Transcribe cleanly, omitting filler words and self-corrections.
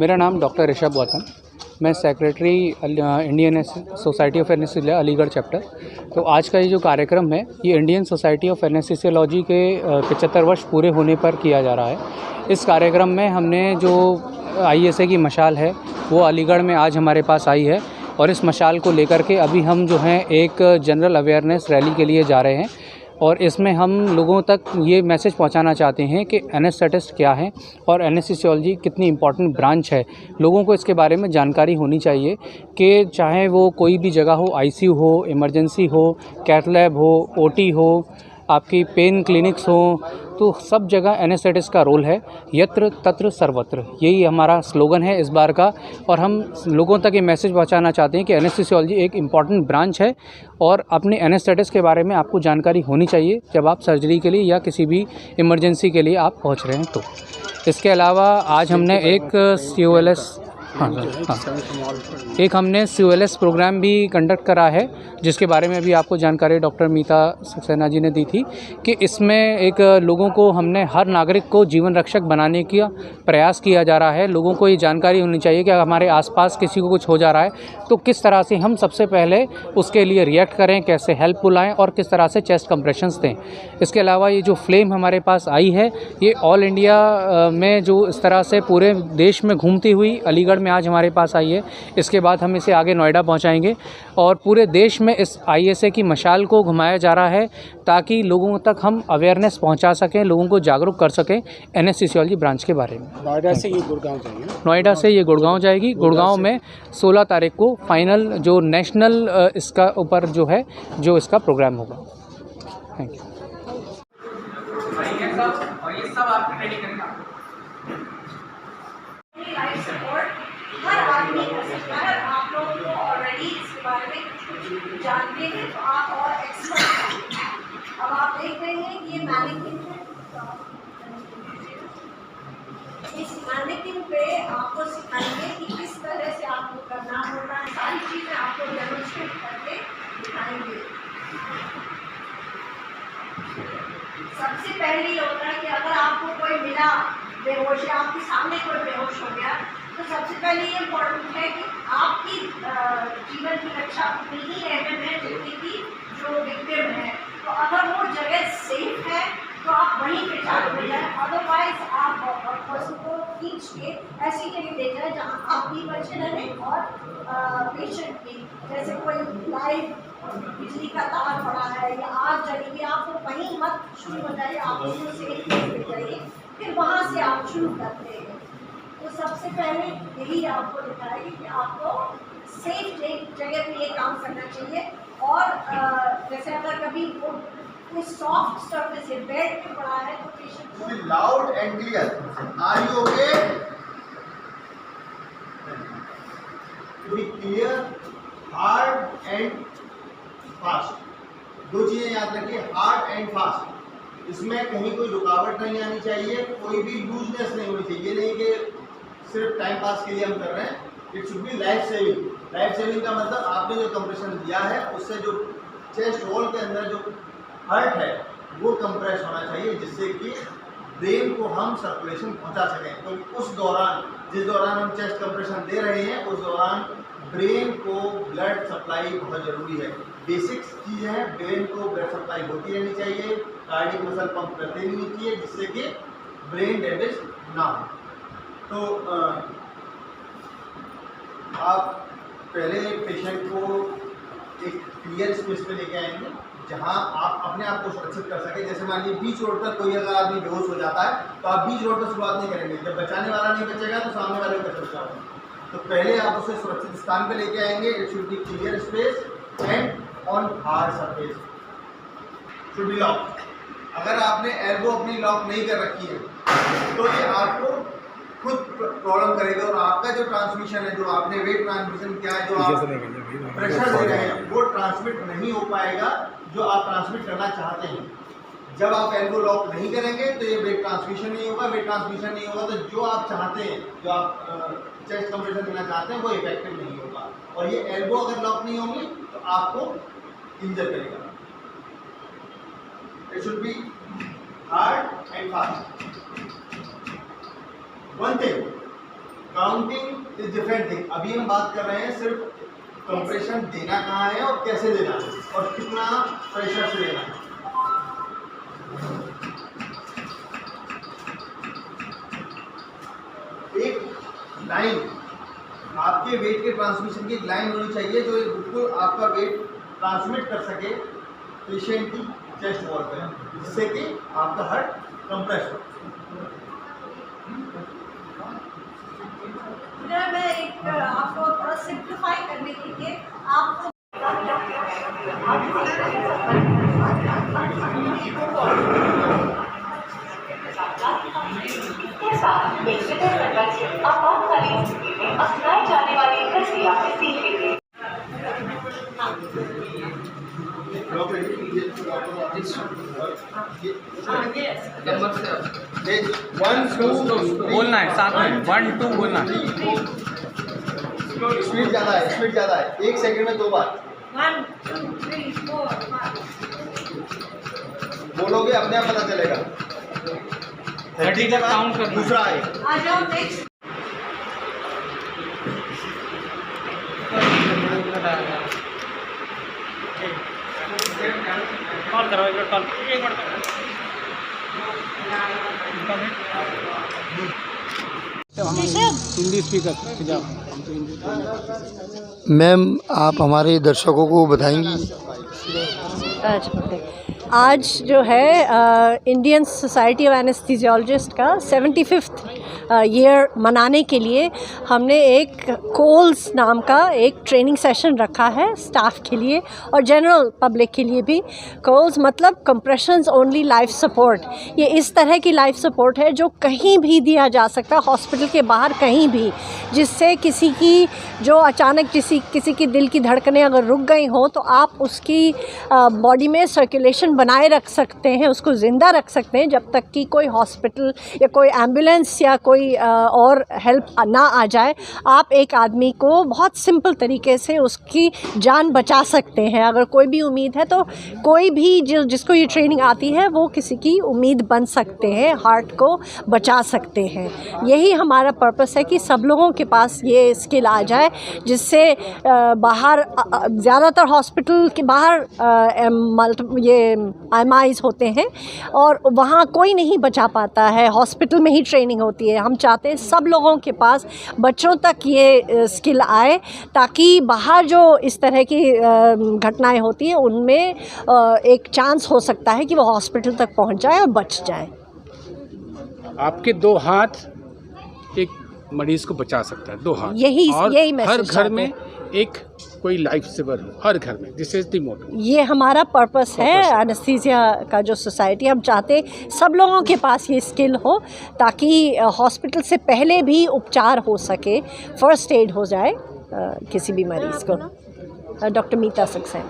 मेरा नाम डॉक्टर ऋषभ गौतम, मैं secretary Indian society of anaesthesiology Aligarh chapter. तो आज का ये जो कार्यक्रम है ये इंडियन सोसाइटी ऑफ एनेस्थीसियोलॉजी के 75 वर्ष पूरे होने पर किया जा रहा है। इस कार्यक्रम में हमने जो ISA की मशाल है वो अलीगढ़ में आज हमारे पास आई है और इस मशाल को लेकर के अभी हम जो हैं एक जनरल अवेयरनेस रैली के लिए जा रहे हैं और इसमें हम लोगों तक ये मैसेज पहुंचाना चाहते हैं कि एनेस्थेटिस्ट क्या है और एनेस्थीसियोलॉजी कितनी इम्पॉर्टेंट ब्रांच है। लोगों को इसके बारे में जानकारी होनी चाहिए कि चाहे वो कोई भी जगह हो, ICU हो, इमरजेंसी हो, कैथ लैब हो, OT हो, आपकी पेन क्लिनिक्स हो, तो सब जगह एनेस्थेटिस्ट का रोल है। यत्र तत्र सर्वत्र, यही हमारा स्लोगन है इस बार का। और हम लोगों तक ये मैसेज पहुंचाना चाहते हैं कि एनेस्थीसियोलॉजी एक इम्पॉर्टेंट ब्रांच है और अपने एनेस्थेटिस्ट के बारे में आपको जानकारी होनी चाहिए जब आप सर्जरी के लिए या किसी भी इमरजेंसी के लिए आप पहुंच रहे हैं। तो इसके अलावा आज हमने एक COLS प्रोग्राम भी कंडक्ट करा है जिसके बारे में भी आपको जानकारी डॉक्टर मीता सक्सेना जी ने दी थी कि इसमें एक लोगों को हमने हर नागरिक को जीवन रक्षक बनाने का प्रयास किया जा रहा है। लोगों को ये जानकारी होनी चाहिए कि हमारे आसपास किसी को कुछ हो जा रहा है तो किस तरह से हम सबसे पहले उसके लिए रिएक्ट करें, कैसे हेल्प बुलाएं और किस तरह से चेस्ट कंप्रेशंस दें। इसके अलावा ये जो फ्लेम हमारे पास आई है ये ऑल इंडिया में जो इस तरह से पूरे देश में घूमती हुई अलीगढ़ में आज हमारे पास आई है। इसके बाद हम इसे आगे नोएडा पहुंचाएंगे और पूरे देश में इस ISA की मशाल को घुमाया जा रहा है ताकि लोगों तक हम अवेयरनेस पहुंचा सकें, लोगों को जागरूक कर सकें एनेस्थीसियोलॉजी ब्रांच के बारे में। नोएडा से ये गुड़गांव जाएगी। नोएडा से ये गुड़गांव जाएगी। गुड़गांव में 16 तारीख को फाइनल जो नेशनल इसका ऊपर जो है जो इसका प्रोग्राम होगा। Thank you. और ये सब आपको रेडी करना हर आदमी कर सकता है। आप लोग तो ऑलरेडी इसके बारे में कुछ जानते हैं तो आप और एक्सपर्ट हैं। अब आप देख रहे हैं कि ये मैनेकिन है। इस मैनेकिन पे आपको सिखाएंगे कि किस तरह से आपको करना होता है। सारी चीज़ें आपको डेमोन्स्ट्रेट करके दिखाएंगे। सबसे पहले ये होता है कि अगर आपको कोई मिला बेहोश या आपके सामने कोई बेहोश हो गया तो सबसे पहले ये इम्पोर्टेंट है कि आपकी जीवन की रक्षा उतनी ही अहम है जितनी की जो विक्टिम है। तो अगर वो जगह सेफ है तो आप वहीं पे चालू हो जाए, अदरवाइज आप पर्सन को खींच के ऐसी जगह ले जाए जहाँ आप भी बचे रहें और पेशेंट भी। जैसे कोई लाइव बिजली का तार पड़ा है या आग जलेगी, आप वो वहीं मत शुरू हो जाइए, आप उसमें से एक ले जाइए, फिर वहाँ से आप शुरू करते हैं। तो सबसे पहले यही आपको दिखाएगी कि आपको सेफ जगह पे ये काम करना चाहिए। और जैसे अगर कभी कोई सॉफ्ट सरफेस है, बेड पे पड़ा है तो पेशेंट को loud and clear, are you okay? To be clear, hard and fast. दो चीजें याद रखिए, हार्ड एंड फास्ट। इसमें कहीं कोई रुकावट नहीं आनी चाहिए, कोई भी लूजनेस नहीं होनी चाहिए। ये नहीं कि सिर्फ टाइम पास के लिए हम कर रहे हैं। It should be life saving. Life saving का मतलब आपने जो कंप्रेशन दिया है उससे जो चेस्ट होल के अंदर जो हार्ट है वो कंप्रेस होना चाहिए जिससे कि ब्रेन को हम सर्कुलेशन पहुंचा सकें। तो उस दौरान जिस दौरान हम चेस्ट कंप्रेशन दे रहे हैं उस दौरान ब्रेन को ब्लड सप्लाई बहुत ज़रूरी है। बेसिक चीज़ है, ब्रेन को ब्लड सप्लाई होती रहनी चाहिए, कार्डियक मसल पंप करते रहनी चाहिए जिससे कि ब्रेन डैमेज ना हो। तो आप पहले पेशेंट को एक क्लियर स्पेस पे लेके आएंगे जहां आप अपने आप को सुरक्षित कर सके। जैसे मान लीजिए बीच रोड पर कोई अगर आदमी बेहोश हो जाता है तो आप बीच रोड पर शुरुआत नहीं करेंगे। जब बचाने वाला नहीं बचेगा तो सामने वाले को कैसे बचाओगे? तो पहले आप उसे सुरक्षित स्थान पे लेके आएंगे। It should be clear space and on hard surface, should be lock. अगर आपने एल्बो अपनी लॉक नहीं कर रखी है तो ये आपको खुद प्रॉब्लम करेगा और आपका जो ट्रांसमिशन है, जो आपने वेट ट्रांसमिशन किया है, जो आप प्रेशर दे रहे हैं वो ट्रांसमिट नहीं हो पाएगा जो आप ट्रांसमिट करना चाहते हैं। जब आप एल्बो लॉक नहीं करेंगे तो ये वेट ट्रांसमिशन नहीं होगा। वेट ट्रांसमिशन नहीं होगा तो जो आप चाहते हैं, जो आप चेस्ट कंप्रेशन देना चाहते हैं वो इफेक्टिव नहीं होगा। और ये एल्बो अगर लॉक नहीं होंगी तो आपको इंजर करेगा। It should be hard and fast. One thing, counting is different thing. अभी हम बात कर रहे हैं सिर्फ कंप्रेशन देना कहाँ है और कैसे देना है और कितना प्रेशर से देना है। एक लाइन, आपके वेट के ट्रांसमिशन की एक लाइन होनी चाहिए जो बिल्कुल आपका वेट ट्रांसमिट कर सके पेशेंट की चेस्ट वॉल पर, जिससे कि आपका हार्ट कंप्रेस हो। मैं एक आपको थोड़ा सिंप्लीफाई करने के लिए आपको इसके साथ आपातकालीन स्थिति में अपनाई जाने वाली प्रक्रिया में सीखेंगे। बोलना है साथ में, 1 2 बोलना है। स्पीड ज़्यादा है, स्पीड ज़्यादा है। 1 सेकंड में 2 बार 1 2 3 4 5 बोलोगे, अपने आप पता चलेगा। 30 तक काउंट करना। दूसरा है, आ जाओ नेक्स्ट। कॉल करो, एक मिनट कॉल, एक मिनट हिंदी स्पीकर जाओ। मैम, आप हमारे दर्शकों को बताएंगी? आज जो है इंडियन सोसाइटी ऑफ एनेस्थीसियोलॉजिस्ट का 75th ईयर मनाने के लिए हमने एक कोल्स नाम का एक ट्रेनिंग सेशन रखा है स्टाफ के लिए और जनरल पब्लिक के लिए भी। कोल्स मतलब कंप्रेशंस ओनली लाइफ सपोर्ट। ये इस तरह की लाइफ सपोर्ट है जो कहीं भी दिया जा सकता है, हॉस्पिटल के बाहर कहीं भी, जिससे किसी की जो अचानक किसी की दिल की धड़कनें अगर रुक गई हों तो आप उसकी बॉडी में सर्कुलेशन बनाए रख सकते हैं, उसको ज़िंदा रख सकते हैं जब तक कि कोई हॉस्पिटल या कोई एम्बुलेंस या कोई और हेल्प ना आ जाए। आप एक आदमी को बहुत सिंपल तरीके से उसकी जान बचा सकते हैं। अगर कोई भी उम्मीद है तो कोई भी जिसको ये ट्रेनिंग आती है वो किसी की उम्मीद बन सकते हैं, हार्ट को बचा सकते हैं। यही हमारा पर्पस है कि सब लोगों के पास ये स्किल आ जाए, जिससे बाहर ज़्यादातर हॉस्पिटल के बाहर ये IMIs होते हैं और वहाँ कोई नहीं बचा पाता है, हॉस्पिटल में ही ट्रेनिंग होती है। हम चाहते हैं सब लोगों के पास, बच्चों तक ये स्किल आए, ताकि बाहर जो इस तरह की घटनाएं होती हैं उनमें एक चांस हो सकता है कि वो हॉस्पिटल तक पहुंच जाए और बच जाए। आपके 2 हाथ एक मरीज को बचा सकता है, 2 हाथ। यही मैसेज हर घर में एक कोई लाइफ सेवर हो, हर घर में। This is the motto. ये हमारा पर्पस है एनेस्थीसिया का जो सोसाइटी। हम चाहते सब लोगों के पास ये स्किल हो ताकि हॉस्पिटल से पहले भी उपचार हो सके, फर्स्ट एड हो जाए किसी भी मरीज़ को। डॉक्टर मीता सक्सेना।